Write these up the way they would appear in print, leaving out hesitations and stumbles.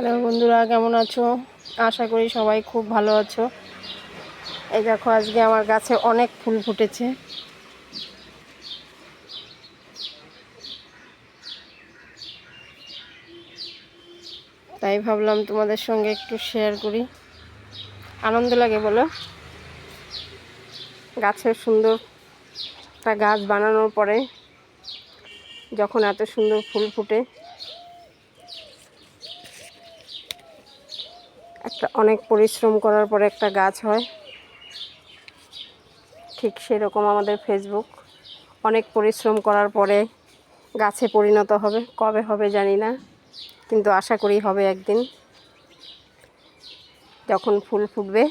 Hello বন্ধুরা, কেমন আছো? আশা করি সবাই খুব ভালো আছো। এই দেখো, আজকে আমার গাছে অনেক ফুল ফুটেছে। তাই ভাবলাম তোমাদের সঙ্গে একটু শেয়ার করি। আনন্দ লাগে বলো, গাছের সুন্দর একটা গাছ বানানোর পরে যখন এত সুন্দর ফুল ফুটে, একটা অনেক পরিশ্রম করার পরে একটা গাছ হয়। ঠিক সেরকম আমাদের ফেসবুক অনেক পরিশ্রম করার পরে গাছে পরিণত হবে। কবে হবে জানি না, কিন্তু আশা করি হবে একদিন। যখন ফুল ফুটবে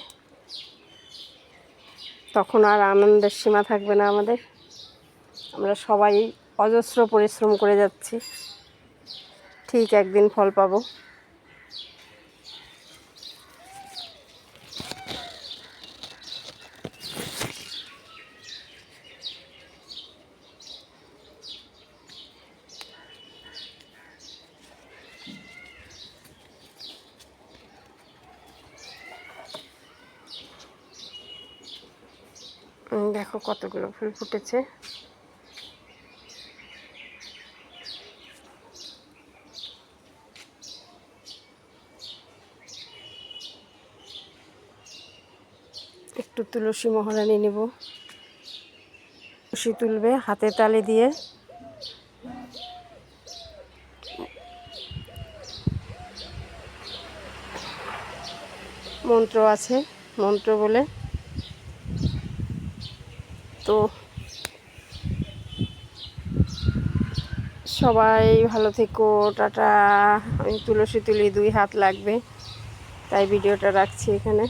তখন আর আনন্দের সীমা থাকবে না আমাদের। আমরা সবাই অজস্র পরিশ্রম করে যাচ্ছি, ঠিক একদিন ফল পাবো। দেখো কতগুলো ফুল ফুটেছে। একটু তুলসী মহারানী নেব, তুলসী তুলবে হাতে তালি দিয়ে। মন্ত্র আছে, মন্ত্র বলে তো সবাই ভালো থেকো, টাটা। আমি তুলসী তুলি, 2 হাত লাগবে, তাই ভিডিওটা রাখছি এখানে।